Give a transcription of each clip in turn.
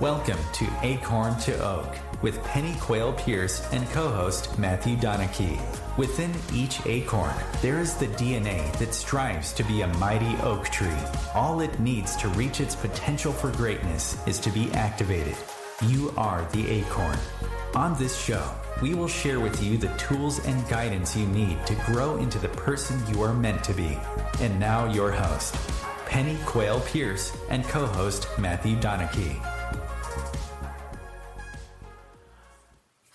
Welcome to Acorn to Oak with Pennie Quaile-Pearce and co-host Matthew Donnachie. Within each acorn, there is the DNA that strives to be a mighty oak tree. All it needs to reach its potential for greatness is to be activated. You are the acorn. On this show, we will share with you the tools and guidance you need to grow into the person you are meant to be. And now your host, Pennie Quaile-Pearce and co-host Matthew Donnachie.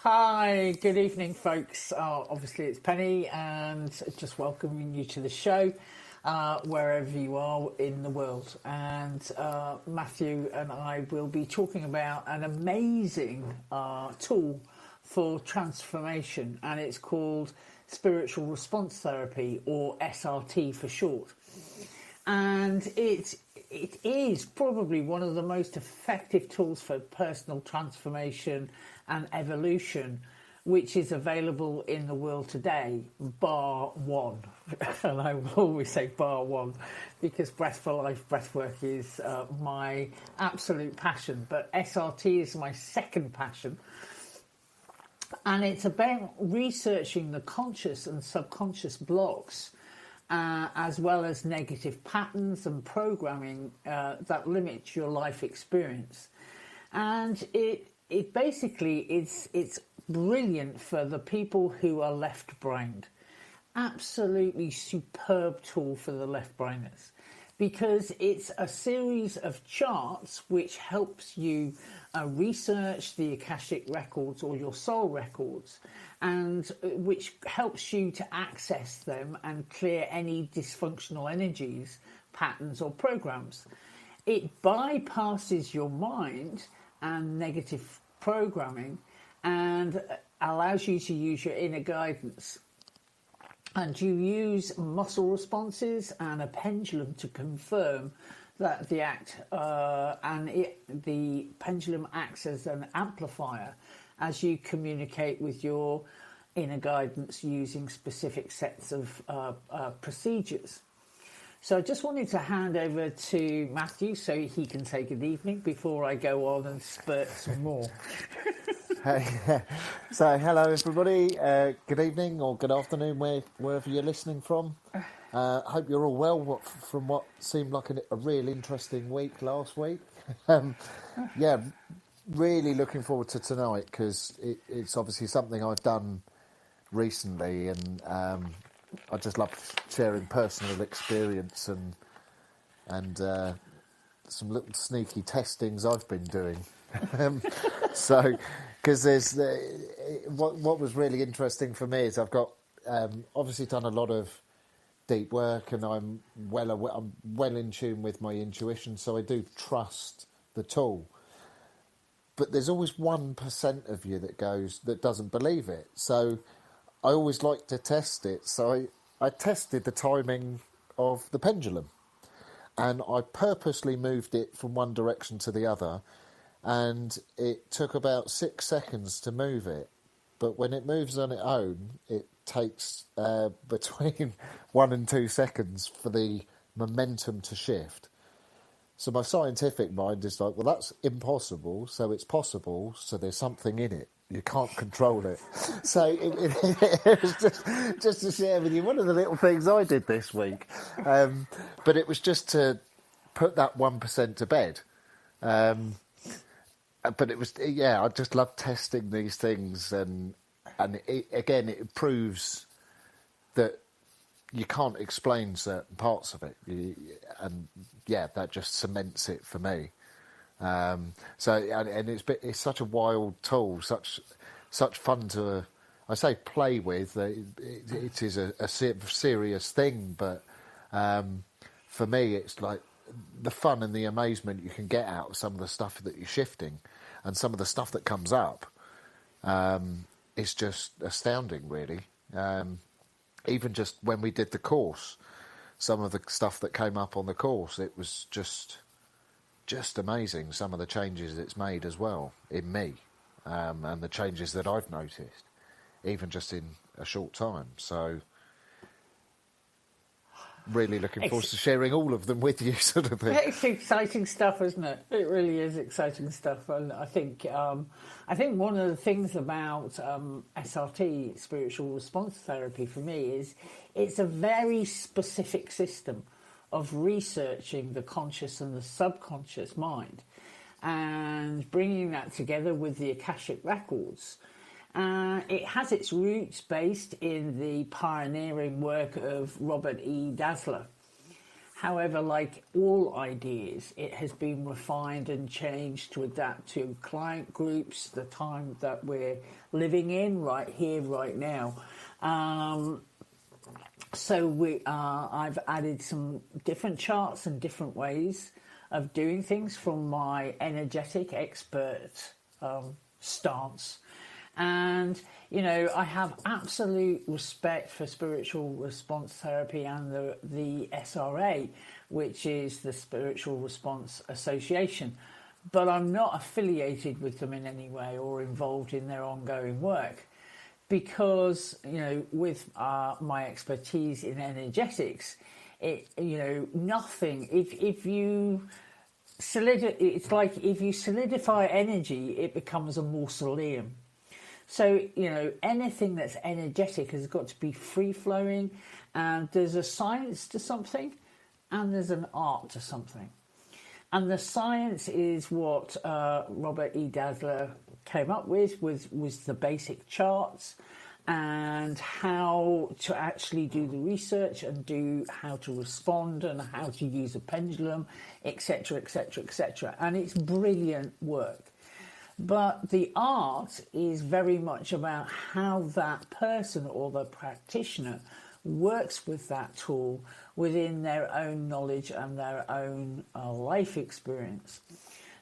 Hi, good evening, folks. Obviously, it's Pennie, and just welcoming you to the show, wherever you are in the world. And Matthew and I will be talking about an amazing tool for transformation, and it's called spiritual response therapy, or S.R.T for short. And it is probably one of the most effective tools for personal transformation and evolution, which is available in the world today, bar one. And I will always say bar one, because Breath for Life breathwork is my absolute passion. But S.R.T is my second passion. And it's about researching the conscious and subconscious blocks, as well as negative patterns and programming that limit your life experience. And it basically it's brilliant for the people who are left-brained. Absolutely superb tool for the left-brainers, because it's a series of charts which helps you research the Akashic records or your soul records, and which helps you to access them and clear any dysfunctional energies, patterns or programs. It bypasses your mind and negative programming and allows you to use your inner guidance. And you use muscle responses and a pendulum to confirm that the pendulum acts as an amplifier as you communicate with your inner guidance using specific sets of procedures. So I just wanted to hand over to Matthew so he can say good evening before I go on and spurt some more. So hello everybody, good evening or good afternoon wherever you're listening from. Hope you're all well from what seemed like a real interesting week last week. Yeah, really looking forward to tonight, because it's obviously something I've done recently, and I just love sharing personal experience and some little sneaky testings I've been doing. So, because there's what was really interesting for me is I've got obviously done a lot of deep work, and I'm well in tune with my intuition, so I do trust the tool. But there's always 1% of you that doesn't believe it. So I always like to test it. So I tested the timing of the pendulum, and I purposely moved it from one direction to the other, and it took about 6 seconds to move it. But when it moves on its own, it takes between 1 and 2 seconds for the momentum to shift. So my scientific mind is like, well, that's impossible, so it's possible, so there's something in it. You can't control it. So it was just to share with you one of the little things I did this week. But it was just to put that 1% to bed. But it was, yeah, I just love testing these things. And it proves that you can't explain certain parts of it. And yeah, that just cements it for me. So it's such a wild tool, such fun to, I say, play with. It is a serious thing, but for me, it's like the fun and the amazement you can get out of some of the stuff that you're shifting, and some of the stuff that comes up. It's just astounding, really. Even just when we did the course, some of the stuff that came up on the course, it was just amazing, some of the changes it's made as well in me, and the changes that I've noticed, even just in a short time. So really looking forward to sharing all of them with you, sort of thing. It's exciting stuff, isn't it? It really is exciting stuff, and I think one of the things about S.R.T, spiritual response therapy, for me is it's a very specific system of researching the conscious and the subconscious mind, and bringing that together with the Akashic records. It has its roots based in the pioneering work of Robert E. Dazzler. However, like all ideas, it has been refined and changed to adapt to client groups, the time that we're living in, right here, right now. So I've added some different charts and different ways of doing things from my energetic expert stance. And, you know, I have absolute respect for spiritual response therapy and the S.R.A, which is the Spiritual Response Association. But I'm not affiliated with them in any way or involved in their ongoing work. Because, you know, with my expertise in energetics, nothing, if you it's like if you solidify energy, it becomes a mausoleum. So, you know, anything that's energetic has got to be free-flowing, and there's a science to something and there's an art to something. And the science is what Robert E. Dazzler came up with, was the basic charts and how to actually do the research and how to respond and how to use a pendulum, etc., etc., etc. And it's brilliant work. But the art is very much about how that person or the practitioner works with that tool within their own knowledge and their own life experience.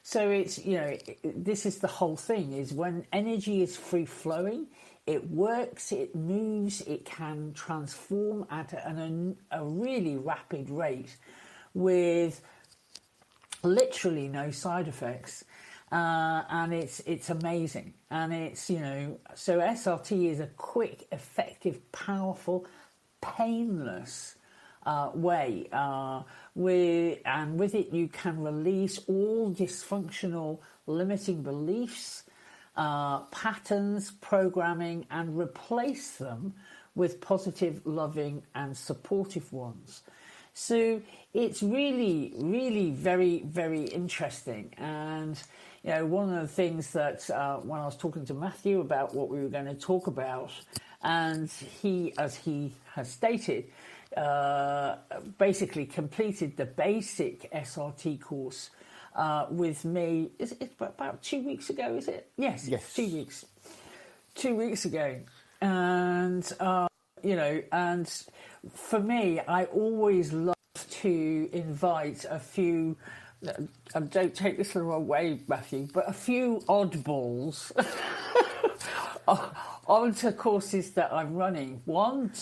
So it's, you know, this is the whole thing, is when energy is free-flowing, it works, it moves, it can transform at a really rapid rate with literally no side effects. And it's amazing, and it's, you know, so S.R.T is a quick, effective, powerful, painless way. With it you can release all dysfunctional, limiting beliefs, patterns, programming, and replace them with positive, loving, and supportive ones. So it's really, really very, very interesting. And, you know, one of the things that when I was talking to Matthew about what we were going to talk about, and he, as he has stated, basically completed the basic S.R.T course with me. Is it about 2 weeks ago, is it? Yes. 2 weeks. 2 weeks ago. And, you know, and for me, I always love to invite a few, and don't take this the wrong way, Matthew, but a few oddballs onto courses that I'm running. One,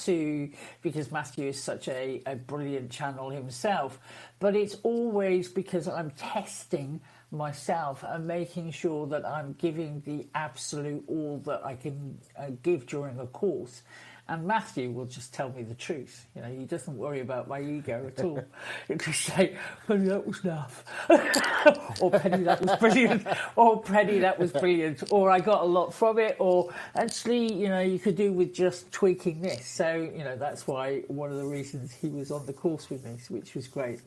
because Matthew is such a brilliant channel himself, but it's always because I'm testing myself and making sure that I'm giving the absolute all that I can give during a course. And Matthew will just tell me the truth. You know, he doesn't worry about my ego at all. He'll just say, Penny, that was naff. Or Penny, that was brilliant. Or Penny, that was brilliant. Or I got a lot from it. Or actually, you know, you could do with just tweaking this. So, you know, that's why one of the reasons he was on the course with me, which was great.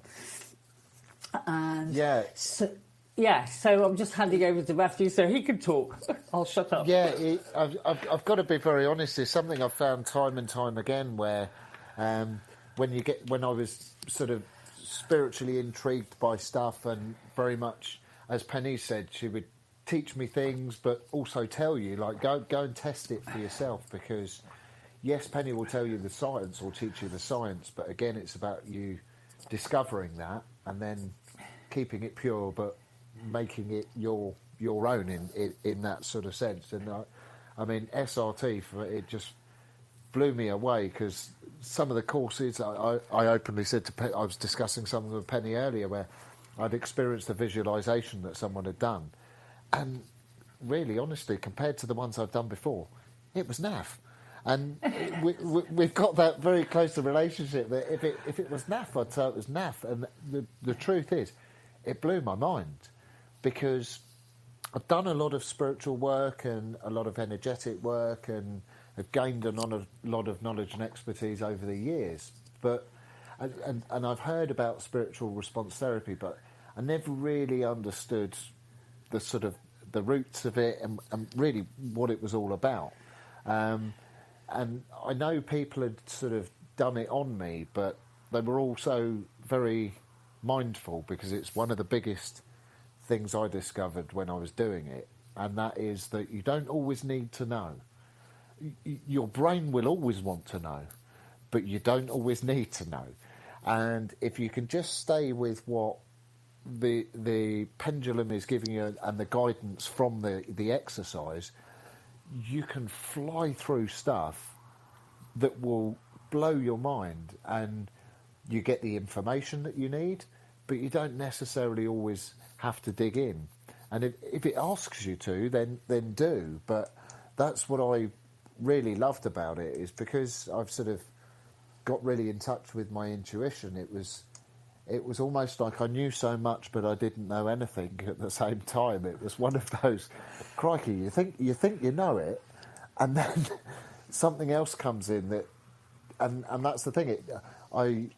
And yeah. So I'm just handing over to Matthew so he can talk. I'll shut up. Yeah, I've got to be very honest. It's something I've found time and time again where when I was sort of spiritually intrigued by stuff, and very much, as Penny said, she would teach me things but also tell you, like, go and test it for yourself, because yes, Penny will tell you the science or teach you the science, but again, it's about you discovering that and then keeping it pure but making it your own in that sort of sense. And I mean, S.R.T, it just blew me away, because some of the courses I openly said to I was discussing something with Penny earlier where I'd experienced a visualization that someone had done, and really honestly, compared to the ones I've done before, it was naff. And we've got that very close relationship that if it was naff, I'd say it was naff. And the truth is, it blew my mind because I've done a lot of spiritual work and a lot of energetic work and have gained a lot of knowledge and expertise over the years. But and I've heard about spiritual response therapy, but I never really understood the sort of the roots of it and really what it was all about. And I know people had sort of done it on me, but they were also very mindful because it's one of the biggest things I discovered when I was doing it, and that is that you don't always need to know. Your brain will always want to know, but you don't always need to know. And if you can just stay with what the pendulum is giving you and the guidance from the exercise, you can fly through stuff that will blow your mind, and you get the information that you need, but you don't necessarily always have to dig in. And if it asks you to, then do. But that's what I really loved about it, is because I've sort of got really in touch with my intuition. It was almost like I knew so much, but I didn't know anything at the same time. It was one of those, crikey, you think you know it, and then something else comes in that, and that's the thing. I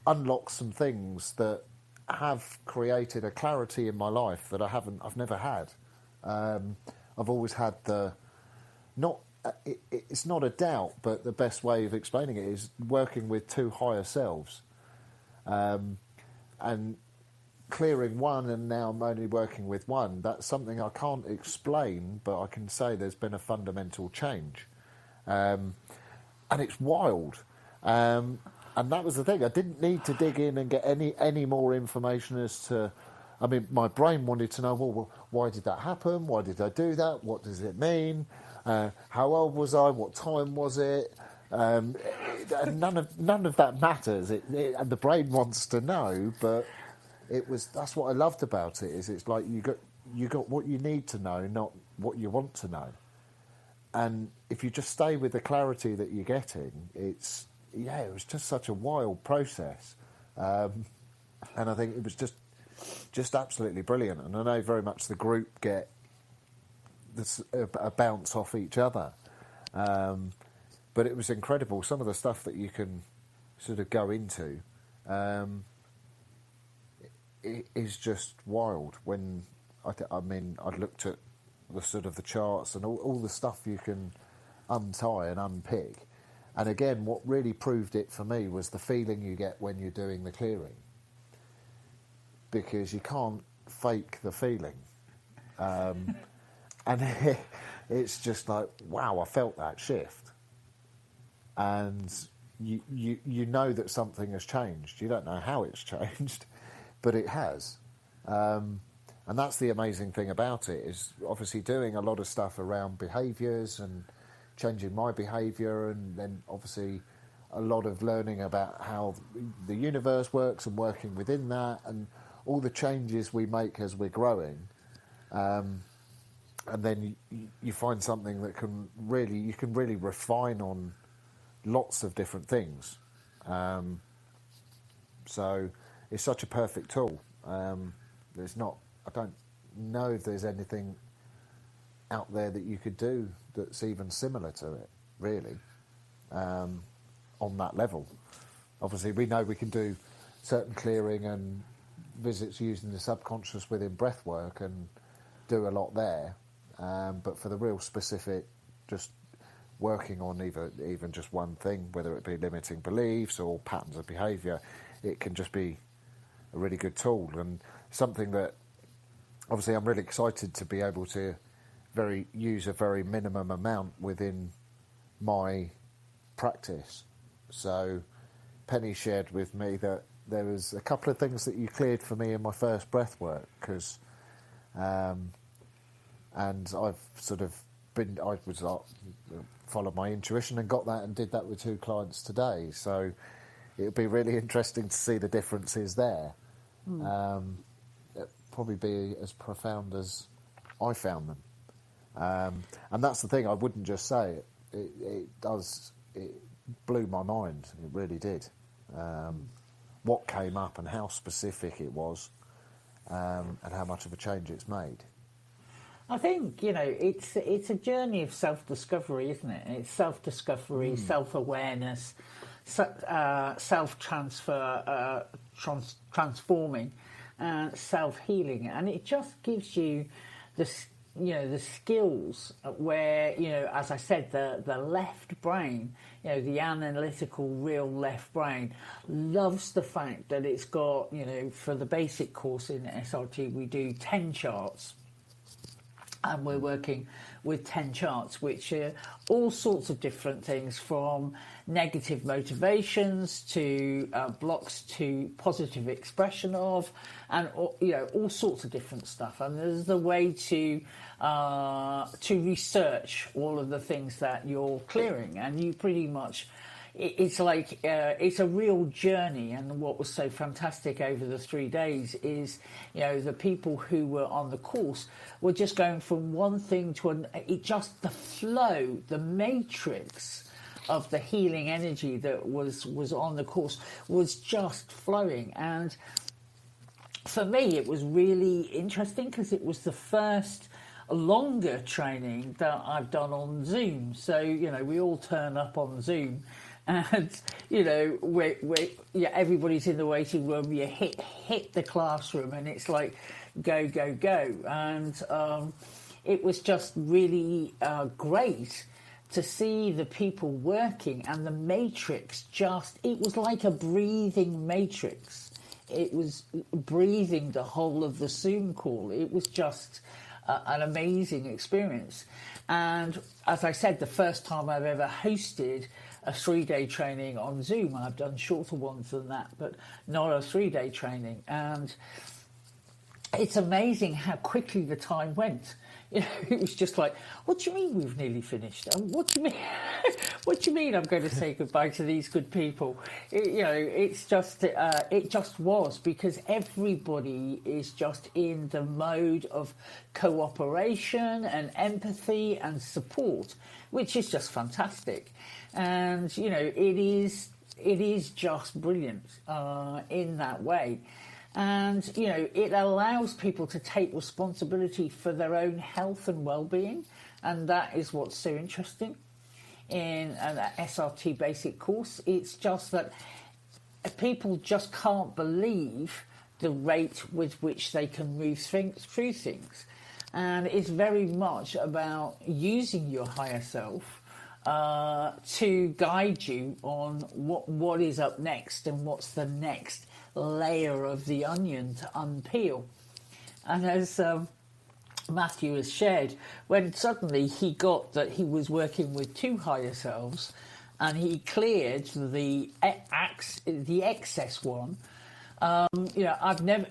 unlock some things that have created a clarity in my life that I've never had. I've always had it's not a doubt, but the best way of explaining it is working with two higher selves. And clearing one, and now I'm only working with one. That's something I can't explain, but I can say there's been a fundamental change. And it's wild. And that was the thing. I didn't need to dig in and get any more information as to... I mean, my brain wanted to know, well, why did that happen? Why did I do that? What does it mean? How old was I? What time was it? And none of that matters. And the brain wants to know, but that's what I loved about it. Is it's like you got what you need to know, not what you want to know. And if you just stay with the clarity that you're getting, it was just such a wild process. And I think it was just absolutely brilliant. And I know very much the group get a bounce off each other. But it was incredible. Some of the stuff that you can sort of go into is just wild. When I looked at the sort of the charts and all the stuff you can untie and unpick. And again, what really proved it for me was the feeling you get when you're doing the clearing, because you can't fake the feeling. And it's just like, wow, I felt that shift. And you know that something has changed. You don't know how it's changed, but it has. And that's the amazing thing about it, is obviously doing a lot of stuff around behaviours and changing my behaviour, and then obviously a lot of learning about how the universe works and working within that, and all the changes we make as we're growing. And then you find something that you can really refine on lots of different things. So it's such a perfect tool. I don't know if there's anything out there that you could do that's even similar to it, really, on that level. Obviously, we know we can do certain clearing and visits using the subconscious within breath work and do a lot there. But for the real specific, just working on even just one thing, whether it be limiting beliefs or patterns of behaviour, it can just be a really good tool, and something that obviously I'm really excited to be able to use a very minimum amount within my practice. So Pennie shared with me that there was a couple of things that you cleared for me in my first breath work, because and I've sort of followed my intuition and got that and did that with 2 clients today. So it'll be really interesting to see the differences there. It'll probably be as profound as I found them. And that's the thing, I wouldn't just say it. it blew my mind. It really did. What came up and how specific it was, and how much of a change it's made. I think, it's a journey of self-discovery, isn't it? It's self-discovery, self-awareness, self-transfer, transforming, and self-healing, and it just gives you the skills where, as I said, the left brain, the analytical, real left brain, loves the fact that it's got, for the basic course in S.R.T, we do 10 charts. And we're working with 10 charts, which are all sorts of different things, from negative motivations to blocks to positive expression of, and all sorts of different stuff. And there's the way to research all of the things that you're clearing, and you pretty much. It's like it's a real journey, and what was so fantastic over the 3 days is, the people who were on the course were just going from one thing to another. The flow, the matrix of the healing energy that was on the course was just flowing. And for me, it was really interesting because it was the first longer training that I've done on Zoom. So, we all turn up on Zoom. And everybody's in the waiting room. You hit the classroom, and it's like go, and it was just really great to see the people working, and the matrix it was like a breathing matrix. It was breathing the whole of the Zoom call. It was just an amazing experience. And as I said, the first time I've ever hosted a 3-day training on Zoom. I've done shorter ones than that, but not a 3-day training. And it's amazing how quickly the time went. It was just like, what do you mean we've nearly finished? What do you mean? What do you mean I'm going to say goodbye to these good people? It just was, because everybody is just in the mode of cooperation and empathy and support, which is just fantastic. And it is just brilliant in that way. And, it allows people to take responsibility for their own health and well-being. And that is what's so interesting in an S.R.T basic course. It's just that people just can't believe the rate with which they can move through things. And it's very much about using your higher self to guide you on what is up next and what's the next layer of the onion to unpeel. And as Matthew has shared, when suddenly he got that he was working with 2 higher selves, and he cleared the excess one, I've never.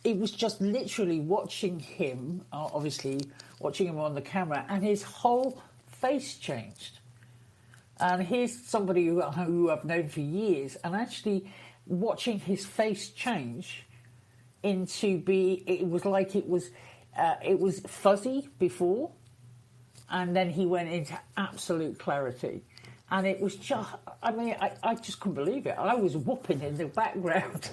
It was just literally watching him, obviously watching him on the camera, and his whole face changed. And here's somebody who I've known for years, and actually watching his face change it was like it was fuzzy before, and then he went into absolute clarity. And it was just, I just couldn't believe it. I was whooping in the background.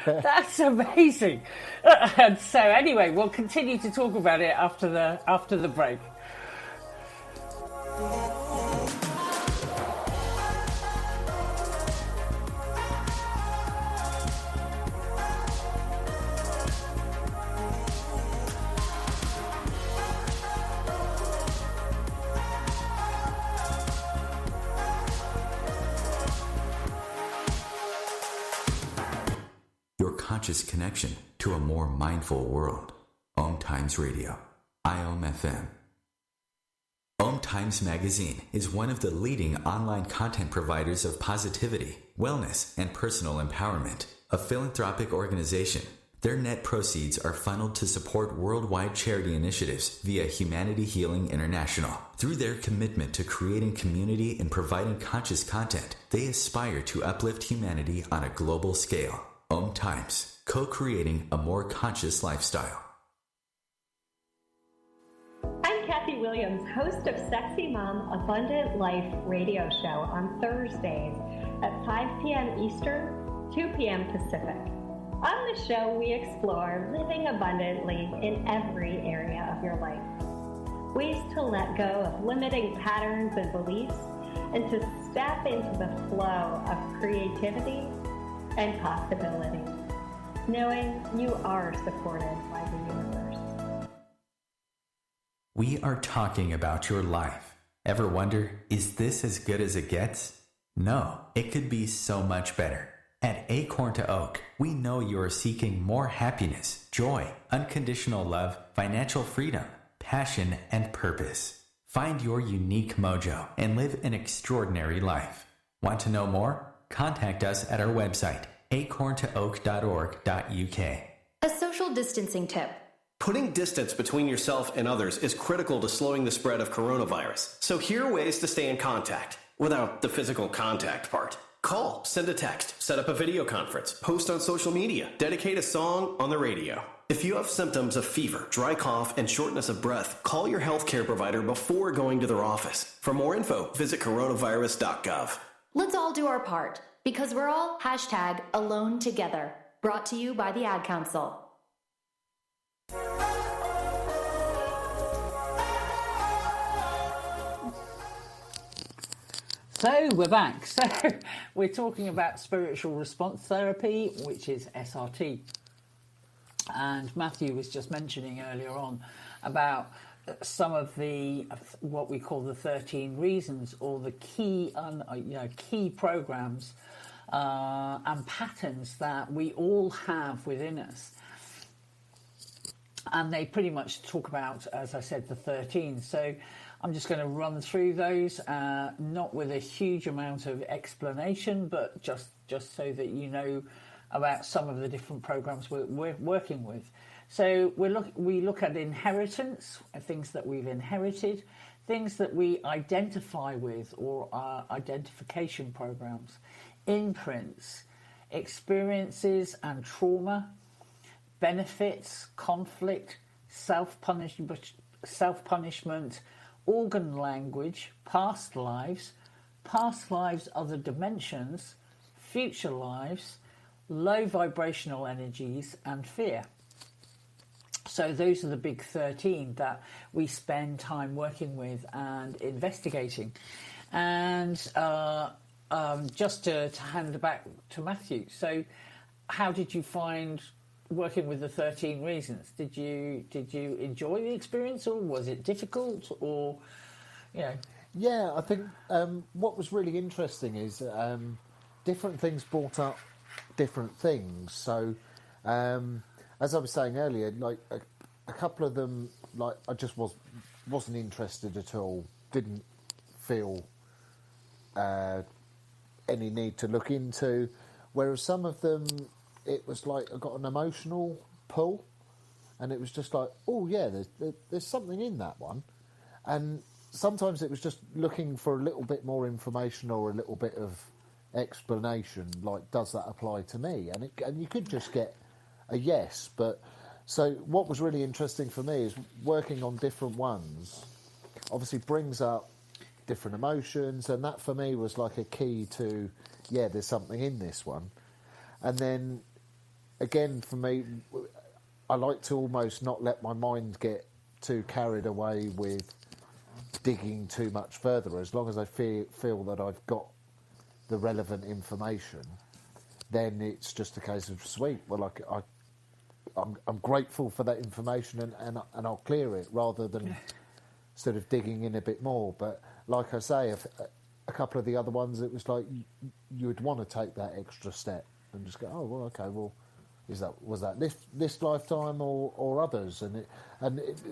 That's amazing. And so anyway, we'll continue to talk about it after the break. Conscious connection to a more mindful world. OMTimes Radio, IOM FM. OMTimes Magazine is one of the leading online content providers of positivity, wellness, and personal empowerment. A philanthropic organization, their net proceeds are funneled to support worldwide charity initiatives via Humanity Healing International. Through their commitment to creating community and providing conscious content, they aspire to uplift humanity on a global scale. OMTimes, co-creating a more conscious lifestyle. I'm Kathy Kathy Williams, host of Sexy Mom Abundant Life radio show on Thursdays at 5 p.m. Eastern, 2 p.m. Pacific. On the show, we explore living abundantly in every area of your life. Ways to let go of limiting patterns and beliefs and to step into the flow of creativity and possibility, knowing you are supported by the universe. We are talking about your life. Ever wonder, is this as good as it gets? No, it could be so much better. At Acorn to Oak, we know you are seeking more happiness, joy, unconditional love, financial freedom, passion, and purpose. Find your unique mojo and live an extraordinary life. Want to know more? Contact us at our website, acorntooak.org.uk. A social distancing tip. Putting distance between yourself and others is critical to slowing the spread of coronavirus. So here are ways to stay in contact without the physical contact part. Call, send a text, set up a video conference, post on social media, dedicate a song on the radio. If you have symptoms of fever, dry cough, and shortness of breath, call your healthcare provider before going to their office. For more info, visit coronavirus.gov. Let's all do our part, because we're all #alone together. Brought to you by the Ad Council. So we're back. So we're talking about spiritual response therapy, which is S.R.T. And Matthew was just mentioning earlier on about some of the what we call the 13 reasons, or the key programs and patterns that we all have within us. And they pretty much talk about, as I said, the 13. So I'm just going to run through those, not with a huge amount of explanation, but just so that you know about some of the different programs we're working with. So we look at inheritance, things that we've inherited, things that we identify with, or identification programs, imprints, experiences and trauma, benefits, conflict, self-punishment, organ language, past lives, other dimensions, future lives, low vibrational energies, and fear. So those are the big 13 that we spend time working with and investigating. And just to hand it back to Matthew. So how did you find working with the 13 reasons? Did you enjoy the experience, or was it difficult, or Yeah, I think what was really interesting is different things brought up different things. So as I was saying earlier, like a couple of them, like I just wasn't interested at all, didn't feel any need to look into, whereas some of them, it was like I got an emotional pull, and it was just like, oh yeah, there's something in that one. And sometimes it was just looking for a little bit more information or a little bit of explanation, like, does that apply to me? And you could just get a yes. But so what was really interesting for me is working on different ones obviously brings up different emotions, and that for me was like a key to, yeah, there's something in this one. And then again, for me, I like to almost not let my mind get too carried away with digging too much further. As long as I feel that I've got the relevant information, then it's just a case of, sweet, well, I'm grateful for that information, and I'll clear it, rather than sort of digging in a bit more. But like I say, a couple of the other ones, it was like you would want to take that extra step and just go, oh well, okay, well, was that this lifetime or others?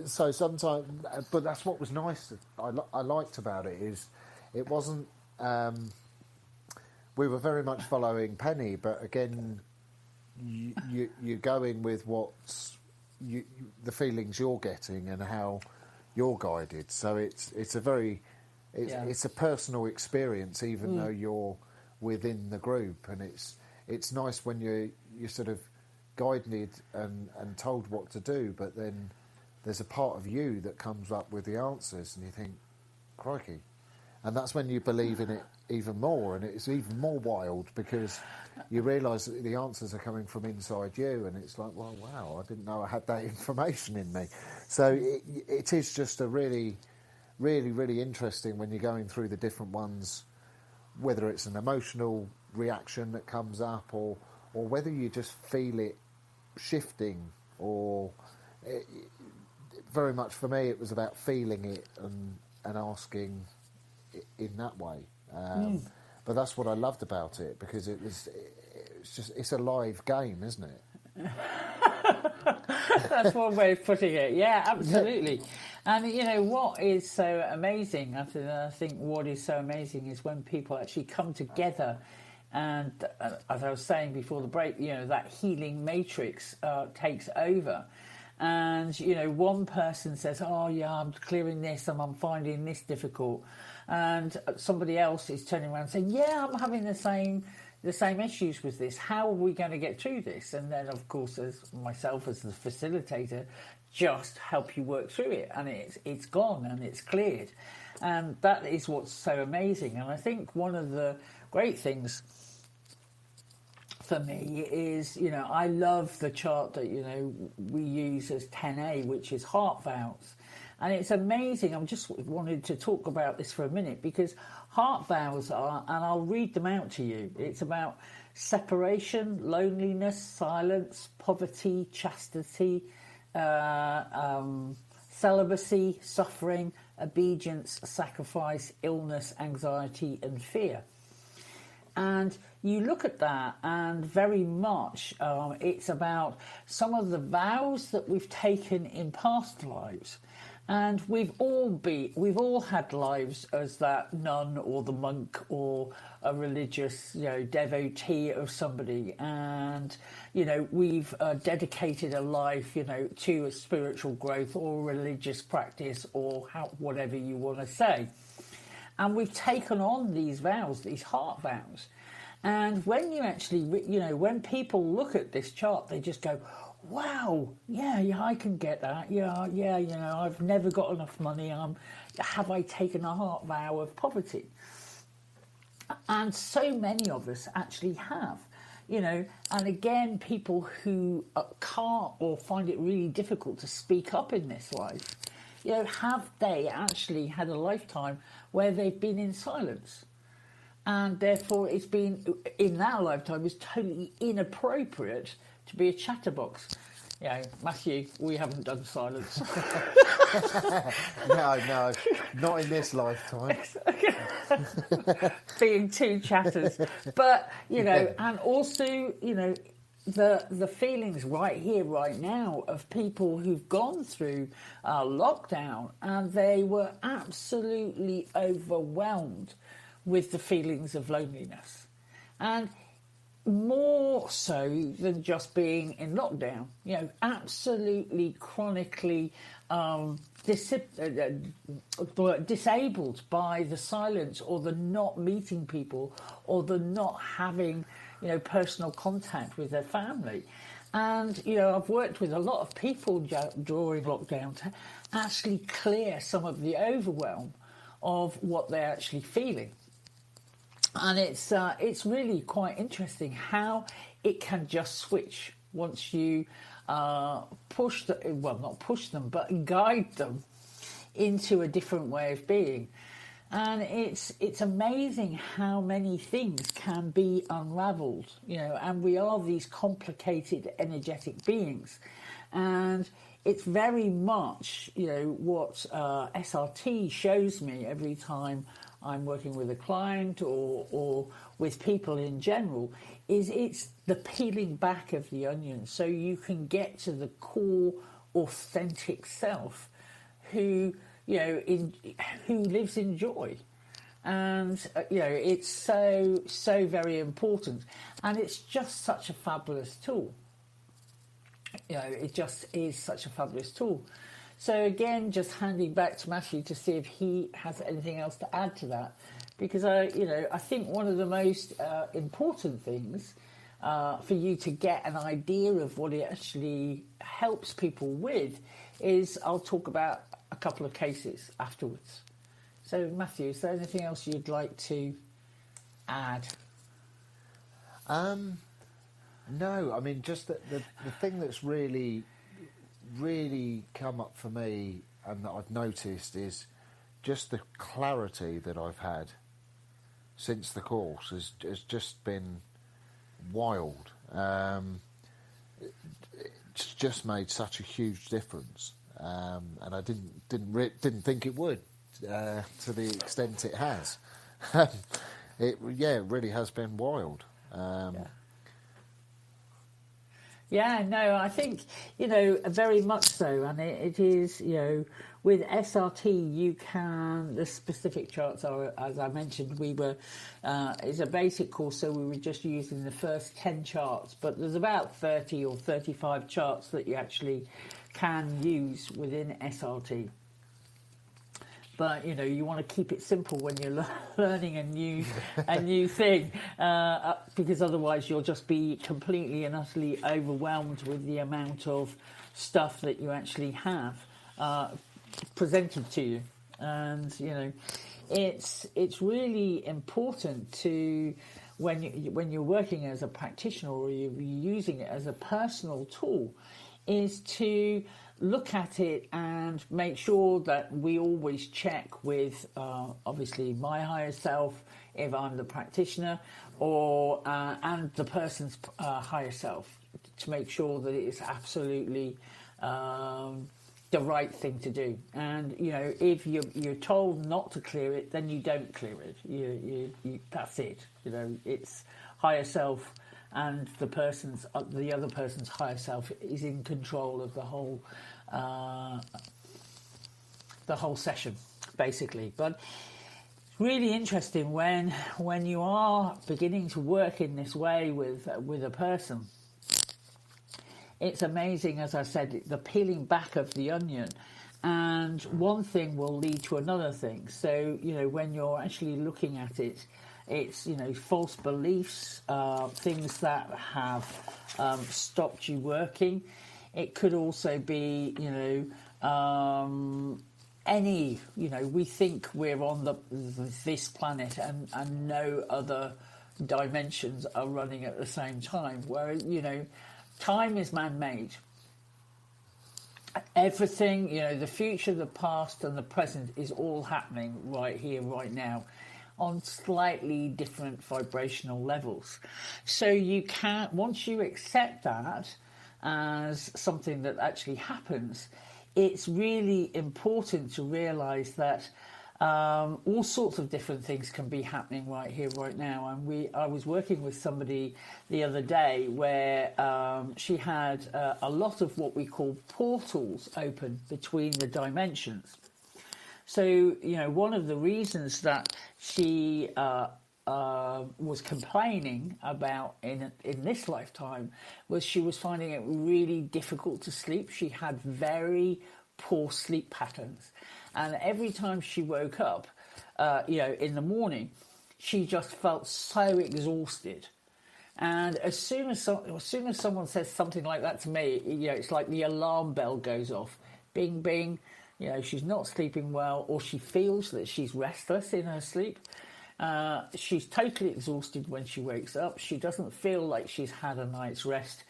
So sometimes, but that's what was nice. I liked about it is it wasn't. We were very much following Pennie, but again, you're going with the feelings you're getting and how you're guided. So it's a personal experience, even though you're within the group, and it's nice when you're sort of guided and told what to do, but then there's a part of you that comes up with the answers, and you think, crikey. And that's when you believe in it even more, and it's even more wild because you realise that the answers are coming from inside you, and it's like, well, wow, I didn't know I had that information in me. So it is just a really, really, really interesting when you're going through the different ones, whether it's an emotional reaction that comes up or whether you just feel it shifting, or very much for me it was about feeling it and asking in that way. But that's what I loved about it, because it's a live game, isn't it? That's one way of putting it. Yeah, absolutely. And you know what is so amazing, I think what is so amazing is when people actually come together, and as I was saying before the break, you know, that healing matrix takes over. And, you know, one person says, oh, yeah, I'm clearing this and I'm finding this difficult. And somebody else is turning around saying, yeah, I'm having the same issues with this. How are we going to get through this? And then, of course, as myself as the facilitator, just help you work through it. And it's gone and it's cleared. And that is what's so amazing. And I think one of the great things for me is, you know, I love the chart that, you know, we use as 10A, which is heart valves. And it's amazing. I'm just wanted to talk about this for a minute, because heart valves are, and I'll read them out to you. It's about separation, loneliness, silence, poverty, chastity, celibacy, suffering, obedience, sacrifice, illness, anxiety, and fear. And you look at that, and very much it's about some of the vows that we've taken in past lives. And we've all had lives as that nun or the monk or a religious, you know, devotee of somebody. And, you know, we've dedicated a life, you know, to a spiritual growth or religious practice or whatever you want to say. And we've taken on these vows, these heart vows. And when you actually, you know, when people look at this chart, they just go, wow, yeah, I can get that. Yeah, you know, I've never got enough money. Have I taken a heart vow of poverty? And so many of us actually have, you know. And again, people who can't or find it really difficult to speak up in this life, you know, have they actually had a lifetime where they've been in silence? And therefore it's been, in that lifetime, it's totally inappropriate to be a chatterbox. You know, Matthew, we haven't done silence. No, not in this lifetime. Being two chatters. But, you know, and also, you know, the feelings right here, right now, of people who've gone through lockdown, and they were absolutely overwhelmed with the feelings of loneliness. And more so than just being in lockdown, you know, absolutely chronically disabled by the silence or the not meeting people or the not having, you know, personal contact with their family. And, you know, I've worked with a lot of people during lockdown to actually clear some of the overwhelm of what they're actually feeling. And it's really quite interesting how it can just switch once you not push them, but guide them into a different way of being. And it's amazing how many things can be unravelled, you know, and we are these complicated energetic beings. And it's very much, you know, what S.R.T shows me every time I'm working with a client or with people in general, is it's the peeling back of the onion so you can get to the core authentic self who, you know, who lives in joy. And, you know, it's so very important. And it's just such a fabulous tool. You know, it just is such a fabulous tool. So again, just handing back to Matthew to see if he has anything else to add to that, because I think one of the most important things for you to get an idea of what it actually helps people with is I'll talk about a couple of cases afterwards. So, Matthew, is there anything else you'd like to add? No, I mean, just the thing that's really come up for me and that I've noticed is just the clarity that I've had since the course has just been wild. It's just made such a huge difference, and I didn't think it would to the extent it has. It really has been wild. Yeah, no, I think, very much so. And it is, with S.R.T, the specific charts are, as I mentioned, it's a basic course, so we were just using the first 10 charts, but there's about 30 or 35 charts that you actually can use within S.R.T. But you want to keep it simple when you're learning a new thing, because otherwise you'll just be completely and utterly overwhelmed with the amount of stuff that you actually have presented to you. And it's really important to when you're working as a practitioner or you're using it as a personal tool, is to look at it and make sure that we always check with, obviously, my higher self, if I'm the practitioner, or and the person's higher self, to make sure that it is absolutely the right thing to do. And if you're told not to clear it, then you don't clear it. You that's it. It's higher self. And the other person's higher self is in control of the whole session, basically. But it's really interesting when you are beginning to work in this way with a person. It's amazing, as I said, the peeling back of the onion, and one thing will lead to another thing. So when you're actually looking at it. It's, false beliefs, things that have stopped you working. It could also be, we think we're on this planet and no other dimensions are running at the same time. Where, time is man-made. Everything, the future, the past and the present is all happening right here, right now, on slightly different vibrational levels. So you can't, once you accept that as something that actually happens, it's really important to realise that all sorts of different things can be happening right here, right now. And I was working with somebody the other day where she had a lot of what we call portals open between the dimensions. So, one of the reasons that she was complaining about in this lifetime was she was finding it really difficult to sleep. She had very poor sleep patterns. And every time she woke up, in the morning, she just felt so exhausted. And as soon as someone says something like that to me, it's like the alarm bell goes off. Bing, bing. She's not sleeping well, or she feels that she's restless in her sleep. She's totally exhausted when she wakes up. She doesn't feel like she's had a night's rest.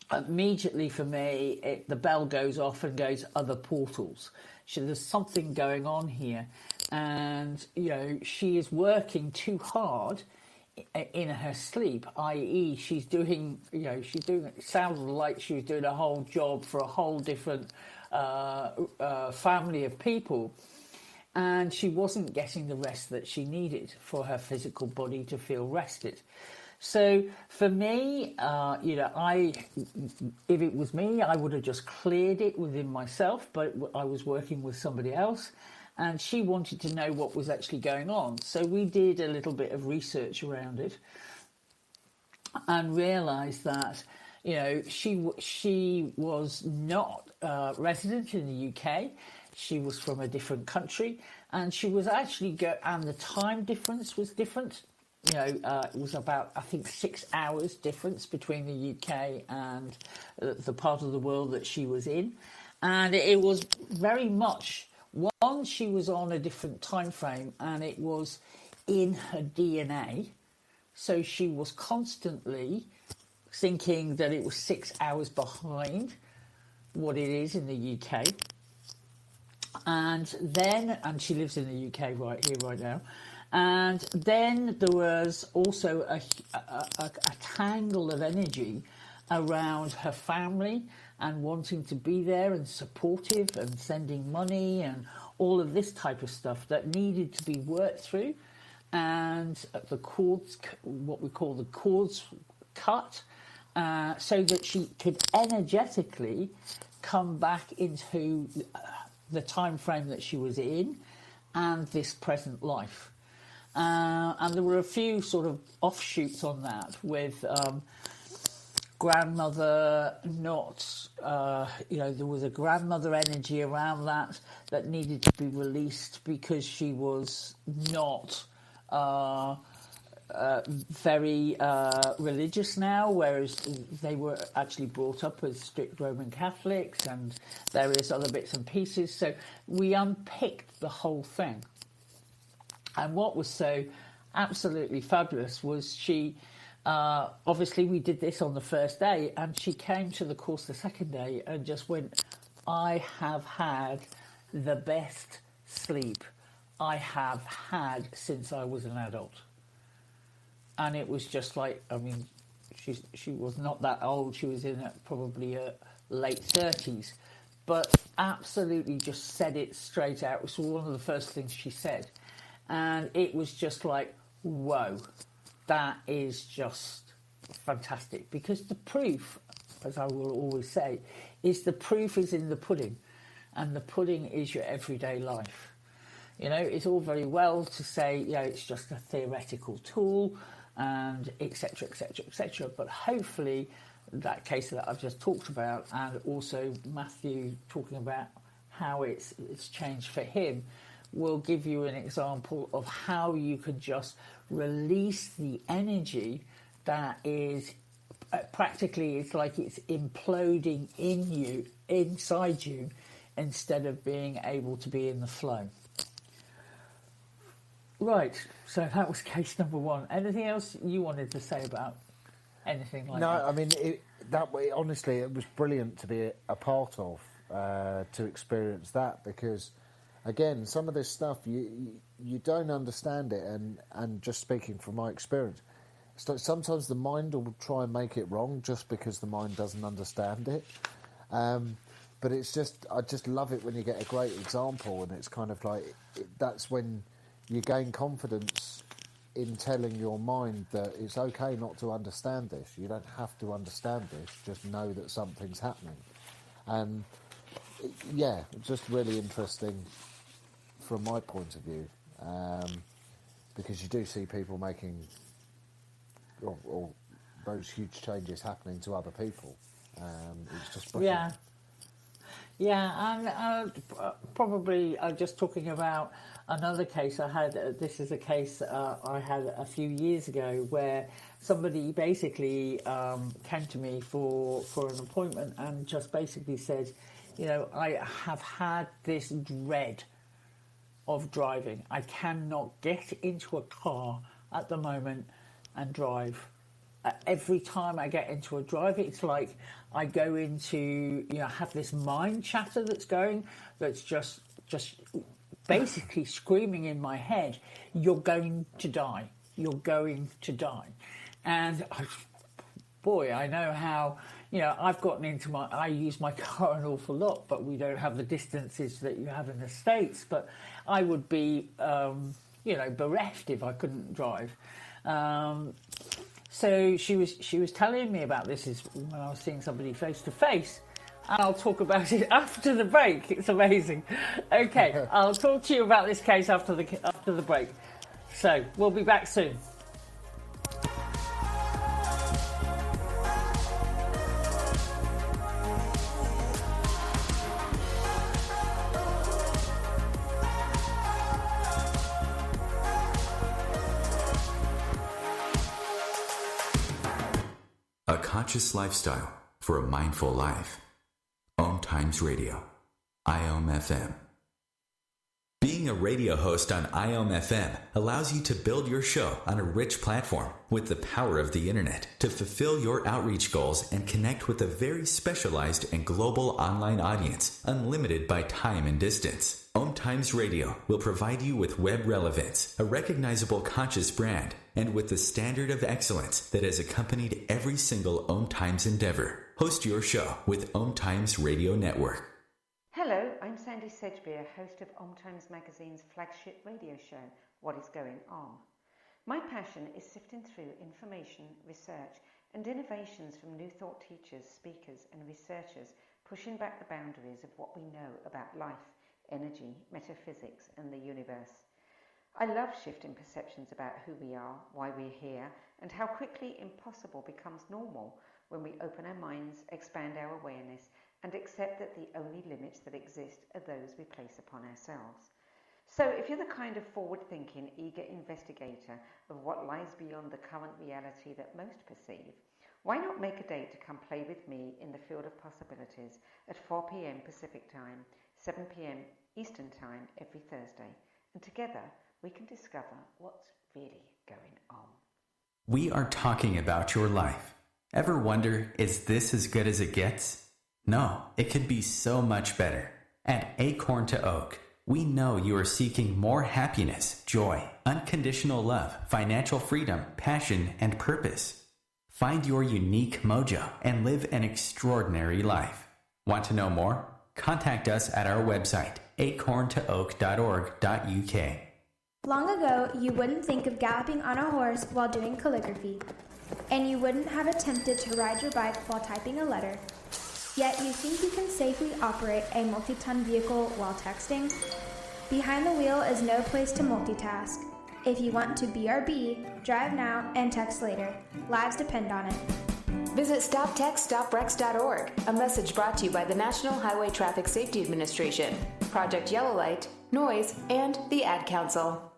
Immediately for me, the bell goes off and goes other portals. There's something going on here. And, she is working too hard in her sleep, i.e. she's doing, it sounds like she was doing a whole job for a whole different family of people, and she wasn't getting the rest that she needed for her physical body to feel rested. So for me, if it was me, I would have just cleared it within myself, but I was working with somebody else, and she wanted to know what was actually going on. So we did a little bit of research around it and realised that she was not resident in the UK. She was from a different country, and she was actually and the time difference was different. It was about, I think, 6 hours difference between the UK and the part of the world that she was in. And it was very much, one, she was on a different time frame, and it was in her DNA. So she was constantly thinking that it was 6 hours behind what it is in the UK. And she lives in the UK right here, right now. And then there was also a tangle of energy around her family and wanting to be there and supportive and sending money and all of this type of stuff that needed to be worked through. And the cords, what we call the cords, cut, so that she could energetically come back into the time frame that she was in and this present life. And there were a few sort of offshoots on that with grandmother not, there was a grandmother energy around that needed to be released because she was not very religious now, whereas they were actually brought up as strict Roman Catholics and various other bits and pieces. So we unpicked the whole thing. And what was so absolutely fabulous was she, obviously we did this on the first day, and she came to the course the second day and just went, I have had the best sleep I have had since I was an adult. And it was just like, I mean, she was not that old. She was in probably her late 30s, but absolutely just said it straight out. It was one of the first things she said. And it was just like, whoa, that is just fantastic. Because the proof, as I will always say, is the proof is in the pudding. And the pudding is your everyday life. You know, it's all very well to say, it's just a theoretical tool and et cetera, et cetera, et cetera. But hopefully that case that I've just talked about, and also Matthew talking about how it's changed for him, will give you an example of how you can just release the energy that is practically, it's like it's imploding in you, inside you, instead of being able to be in the flow. Right, so that was case number one. Anything else you wanted to say about anything like that? No, I mean, that way, honestly, it was brilliant to be a part of, to experience that, because, again, some of this stuff, you don't understand it, and just speaking from my experience, so sometimes the mind will try and make it wrong just because the mind doesn't understand it. But it's just, I just love it when you get a great example, and it's kind of like, that's when you gain confidence in telling your mind that it's okay not to understand this. You don't have to understand this, just know that something's happening. And it's just really interesting from my point of view, because you do see people making or those huge changes happening to other people. It's just brilliant. Yeah, and probably just talking about another case I had. This is a case I had a few years ago where somebody basically came to me for an appointment and just basically said, I have had this dread of driving. I cannot get into a car at the moment and drive. Every time I get into a drive, it's like I go into, have this mind chatter that's going, that's just basically screaming in my head, you're going to die, you're going to die. And boy, I know how, I've gotten into I use my car an awful lot, but we don't have the distances that you have in the States, but I would be, bereft if I couldn't drive. So she was telling me about this is when I was seeing somebody face to face, and I'll talk about it after the break. It's amazing. Okay, I'll talk to you about this case after the break. So we'll be back soon. A conscious lifestyle for a mindful life. OMTimes Radio. IOM-FM. Being a radio host on IOM-FM allows you to build your show on a rich platform with the power of the internet to fulfill your outreach goals and connect with a very specialized and global online audience, unlimited by time and distance. OMTimes Radio will provide you with web relevance, a recognizable conscious brand, and with the standard of excellence that has accompanied every single OMTimes endeavor. Host your show with OMTimes Radio Network. Hello, I'm Sandy Sedgbeer, host of OMTimes Magazine's flagship radio show, What is Going On? My passion is sifting through information, research and innovations from new thought teachers, speakers and researchers pushing back the boundaries of what we know about life, energy, metaphysics and the universe. I love shifting perceptions about who we are, why we're here and how quickly impossible becomes normal when we open our minds, expand our awareness and accept that the only limits that exist are those we place upon ourselves. So if you're the kind of forward-thinking, eager investigator of what lies beyond the current reality that most perceive, why not make a date to come play with me in the field of possibilities at 4 p.m. Pacific Time, 7 p.m. Eastern Time every Thursday, and together we can discover what's really going on. We are talking about your life. Ever wonder, is this as good as it gets? No, it could be so much better. At Acorn to Oak, we know you are seeking more happiness, joy, unconditional love, financial freedom, passion, and purpose. Find your unique mojo and live an extraordinary life. Want to know more? Contact us at our website, acorntooak.org.uk. Long ago, you wouldn't think of galloping on a horse while doing calligraphy, and you wouldn't have attempted to ride your bike while typing a letter. Yet you think you can safely operate a multi-ton vehicle while texting? Behind the wheel is no place to multitask. If you want to BRB, drive now and text later. Lives depend on it. Visit StopTextStopWrecks.org, a message brought to you by the National Highway Traffic Safety Administration, Project Yellow Light, Noise, and the Ad Council.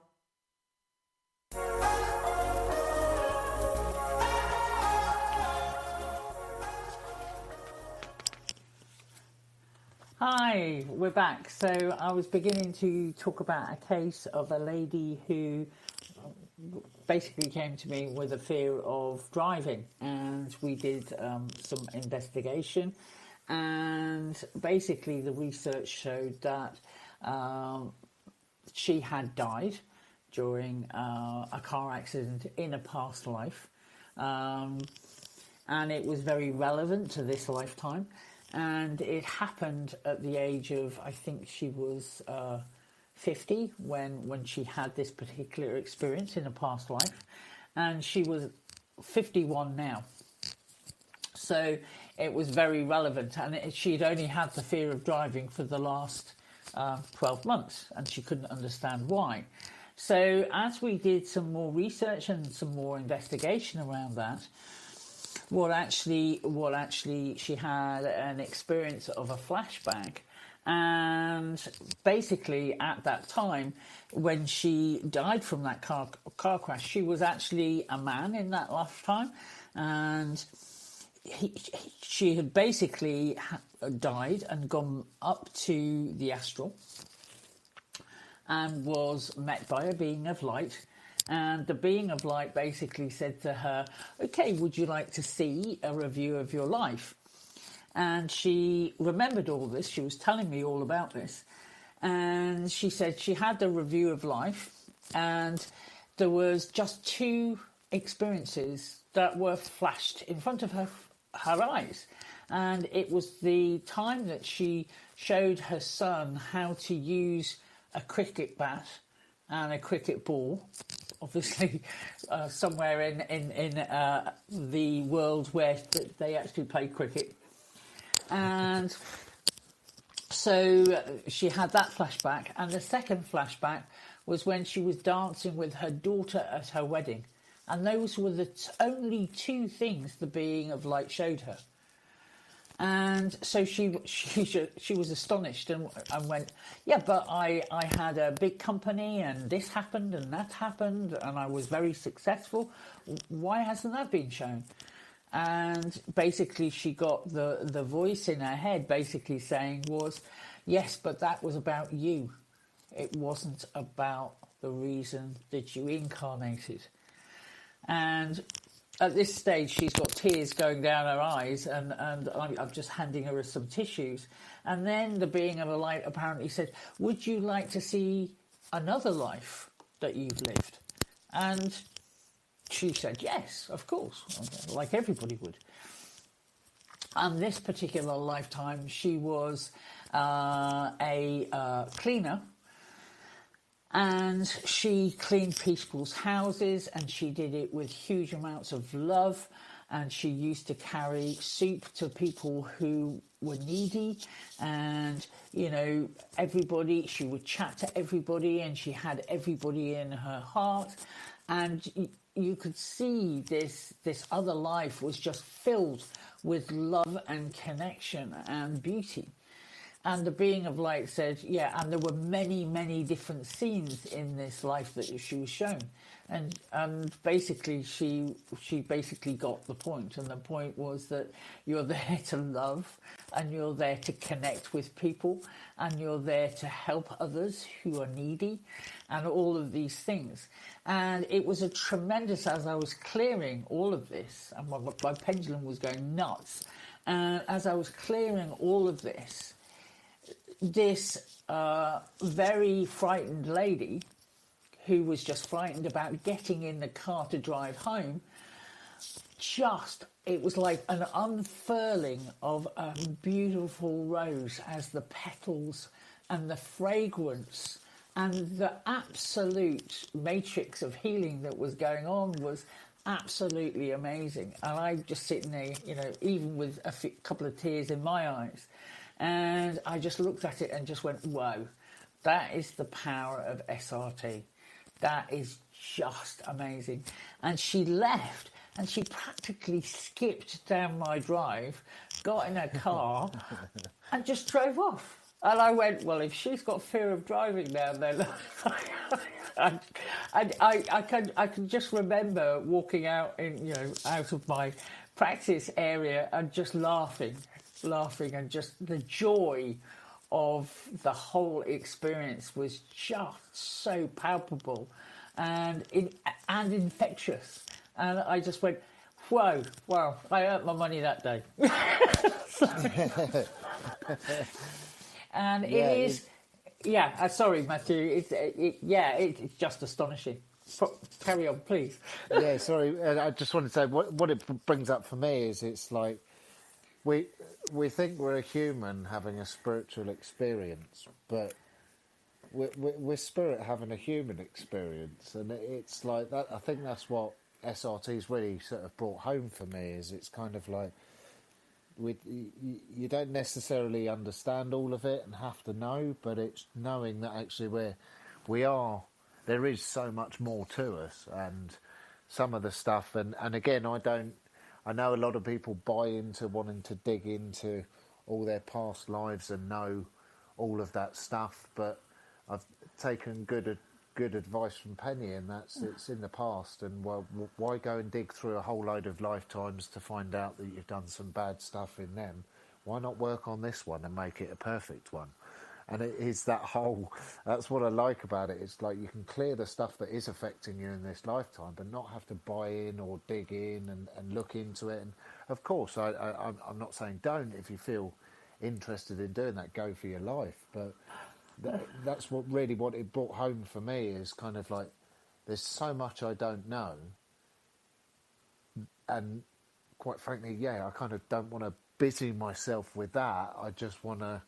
Hi, we're back. So I was beginning to talk about a case of a lady who basically came to me with a fear of driving, and we did some investigation, and basically the research showed that she had died during a car accident in a past life, and it was very relevant to this lifetime. And it happened at the age of, I think she was 50 when she had this particular experience in a past life. And she was 51 now. So it was very relevant. And she'd only had the fear of driving for the last 12 months. And she couldn't understand why. So as we did some more research and some more investigation around that, what actually she had an experience of a flashback, and basically at that time when she died from that car crash, she was actually a man in that lifetime, and she had basically died and gone up to the astral and was met by a being of light. And the being of light basically said to her, okay, would you like to see a review of your life? And she remembered all this. She was telling me all about this. And she said she had the review of life, and there was just 2 experiences that were flashed in front of her eyes. And it was the time that she showed her son how to use a cricket bat and a cricket ball, obviously somewhere in the world where they actually play cricket. And so she had that flashback. And the second flashback was when she was dancing with her daughter at her wedding. And those were the only 2 things the being of light showed her. And so she was astonished and went, yeah, but I had a big company and this happened and that happened and I was very successful. Why hasn't that been shown? And basically she got the voice in her head basically saying was, Yes, but that was about you. It wasn't about the reason that you incarnated. And at this stage, she's got tears going down her eyes, and I'm just handing her some tissues. And then the being of the light apparently said, would you like to see another life that you've lived? And she said, yes, of course, like everybody would. And this particular lifetime, she was a cleaner, and she cleaned people's houses, and she did it with huge amounts of love, and she used to carry soup to people who were needy, and, you know, everybody, she would chat to everybody, and she had everybody in her heart, and you could see this other life was just filled with love and connection and beauty. And the being of light said, yeah, and there were many, many different scenes in this life that she was shown. And basically, she basically got the point. And the point was that you're there to love, and you're there to connect with people, and you're there to help others who are needy, and all of these things. And it was a tremendous, as I was clearing all of this, and my pendulum was going nuts, and as I was clearing all of this, this very frightened lady who was just frightened about getting in the car to drive home, it was like an unfurling of a beautiful rose as the petals and the fragrance and the absolute matrix of healing that was going on was absolutely amazing. And I'm just sitting there, you know, even with a couple of tears in my eyes. And I just looked at it and just went, whoa, that is the power of S.R.T. That is just amazing. And she left, and she practically skipped down my drive, got in her car, and just drove off. And I went, well, if she's got fear of driving now, then I can just remember walking out out of my practice area and just laughing, and just the joy of the whole experience was just so palpable and infectious. And I just went, whoa, wow, I earned my money that day. And it is, sorry, Matthew, it's just astonishing. Carry on, please. Yeah, sorry, I just wanted to say, what it brings up for me is it's like, we think we're a human having a spiritual experience, but we're spirit having a human experience, and it's like that. I think that's what S.R.T's really sort of brought home for me. Is it's kind of like you don't necessarily understand all of it and have to know, but it's knowing that actually there is so much more to us, and some of the stuff, and again, I know a lot of people buy into wanting to dig into all their past lives and know all of that stuff, but I've taken good advice from Pennie, and it's in the past, and well, why go and dig through a whole load of lifetimes to find out that you've done some bad stuff in them? Why not work on this one and make it a perfect one? And it is that's what I like about it. It's like you can clear the stuff that is affecting you in this lifetime, but not have to buy in or dig in and look into it. And of course, I'm not saying don't. If you feel interested in doing that, go for your life. But that's what it brought home for me is kind of like, there's so much I don't know. And quite frankly, I kind of don't want to busy myself with that. I just want to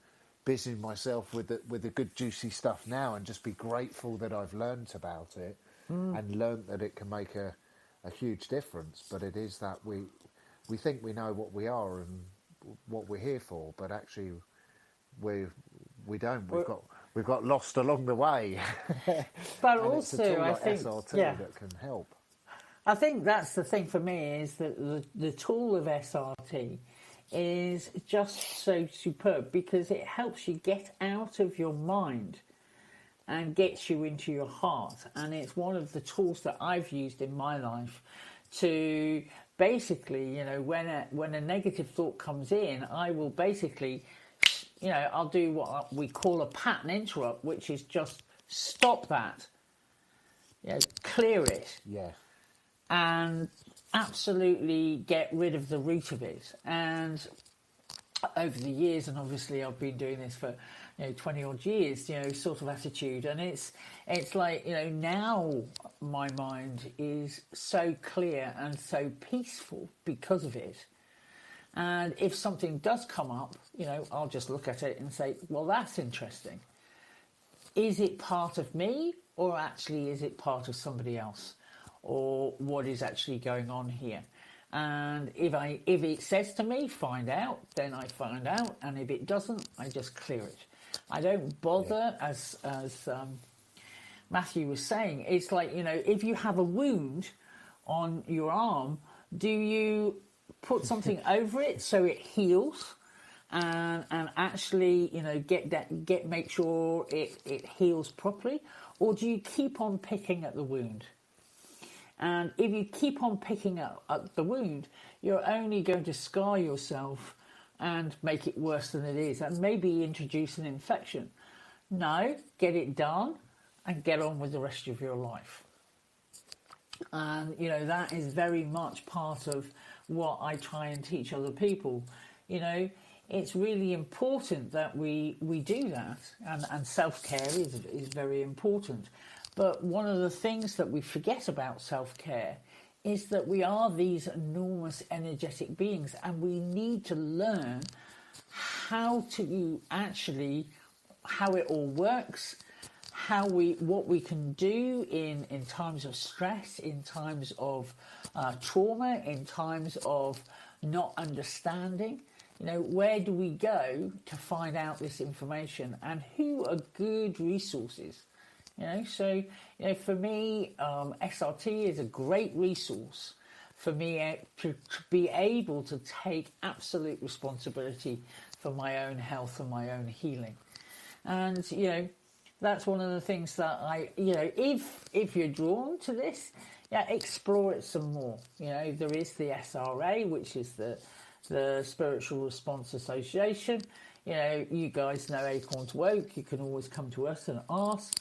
busy myself with the good juicy stuff now and just be grateful that I've learnt about it and learnt that it can make a huge difference. But it is that we think we know what we are and what we're here for, but actually we don't. We've got lost along the way. But also, I think S.R.T. that can help. I think that's the thing for me, is that the tool of S.R.T. is just so superb, because it helps you get out of your mind and gets you into your heart. And it's one of the tools that I've used in my life to basically, when a negative thought comes in, I will basically, I'll do what we call a pattern interrupt, which is just stop that, clear it, and absolutely get rid of the root of it. And over the years, and obviously I've been doing this for 20 odd years, sort of attitude, and it's like, now my mind is so clear and so peaceful because of it. And if something does come up, I'll just look at it and say, well, that's interesting. Is it part of me, or actually is it part of somebody else? Or what is actually going on here? And if it says to me, find out, then I find out. And if it doesn't, I just clear it. I don't bother, as Matthew was saying. It's like, if you have a wound on your arm, do you put something over it so it heals, and actually make sure it heals properly, or do you keep on picking at the wound? And if you keep on picking at the wound, you're only going to scar yourself and make it worse than it is, and maybe introduce an infection. No, get it done and get on with the rest of your life. And that is very much part of what I try and teach other people. It's really important that we do that, and self-care is very important. But one of the things that we forget about self-care is that we are these enormous energetic beings, and we need to learn how it all works, what we can do in times of stress, in times of trauma, in times of not understanding. Where do we go to find out this information, and who are good resources? So for me, S.R.T is a great resource for me to be able to take absolute responsibility for my own health and my own healing. And that's one of the things that if you're drawn to this, explore it some more. There is the S.R.A, which is the Spiritual Response Association. You guys know Acorn to Oak. You can always come to us and ask.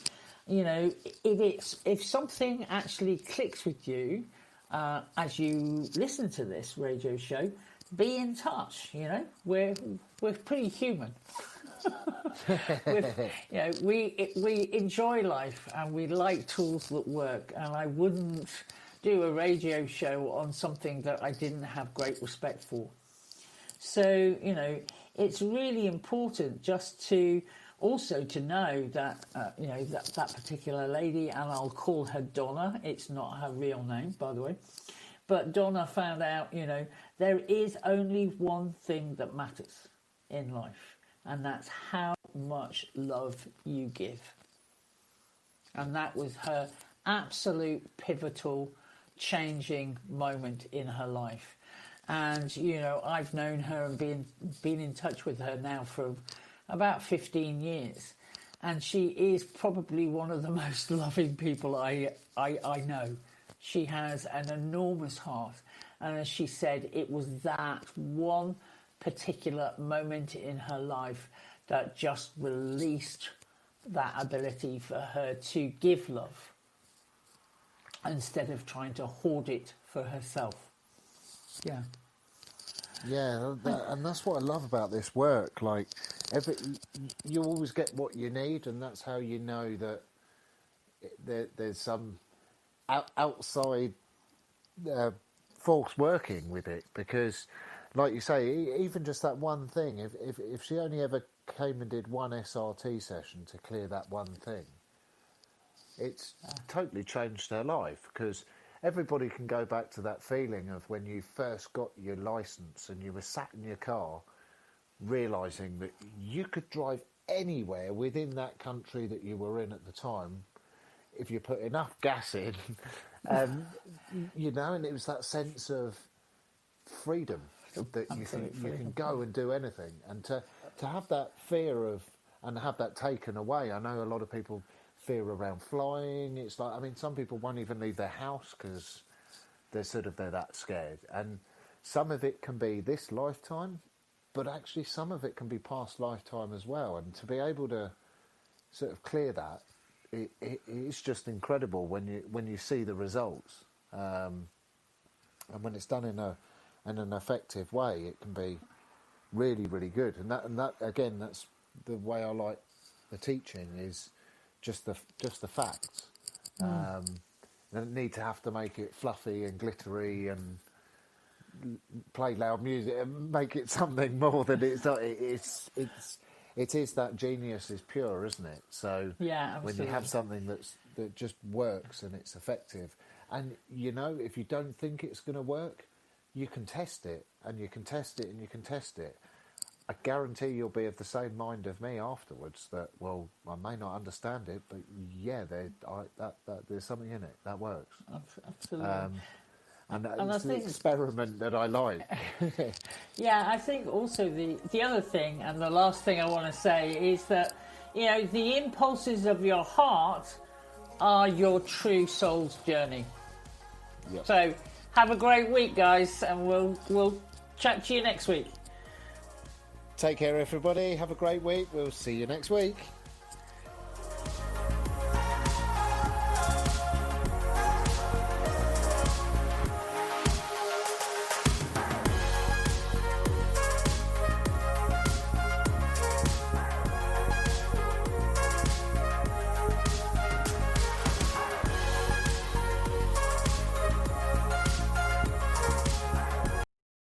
If something actually clicks with you as you listen to this radio show, be in touch. We're pretty human. We enjoy life, and we like tools that work. And I wouldn't do a radio show on something that I didn't have great respect for. So it's really important just to also to know that that particular lady, and I'll call her Donna. It's not her real name, by the way. But Donna found out, there is only one thing that matters in life, and that's how much love you give. And that was her absolute pivotal changing moment in her life. And, I've known her and been in touch with her now for about 15 years. And she is probably one of the most loving people I know. She has an enormous heart. And as she said, it was that one particular moment in her life that just released that ability for her to give love instead of trying to hoard it for herself. Yeah. Yeah, and that's what I love about this work. Like, you always get what you need, and that's how you know that there's some outside force working with it. Because, like you say, even just that one thing, if she only ever came and did one S.R.T session to clear that one thing, it's totally changed her life. Because everybody can go back to that feeling of when you first got your licence and you were sat in your car realising that you could drive anywhere within that country that you were in at the time if you put enough gas in, and it was that sense of freedom that you can go and do anything. And to have that fear of, and have that taken away, I know a lot of people fear around flying. It's like, some people won't even leave their house because they're that scared. And some of it can be this lifetime, but actually some of it can be past lifetime as well, and to be able to sort of clear that, it's just incredible when you see the results, and when it's done in an effective way, it can be really, really good. And that again, that's the way I like the teaching, is just the facts. You don't need to have to make it fluffy and glittery and play loud music and make it something more than it's not. It is that genius is pure, isn't it? So yeah, when you have something that just works and it's effective, and if you don't think it's going to work, you can test it, and you can test it, and you can test it. I guarantee you'll be of the same mind of me afterwards. That, well, I may not understand it, but yeah, there's something in it that works. Absolutely. And it's the experiment that I like. Yeah, I think also the other thing, and the last thing I want to say, is that the impulses of your heart are your true soul's journey. Yep. So have a great week, guys, and we'll chat to you next week. Take care, everybody. Have a great week. We'll see you next week.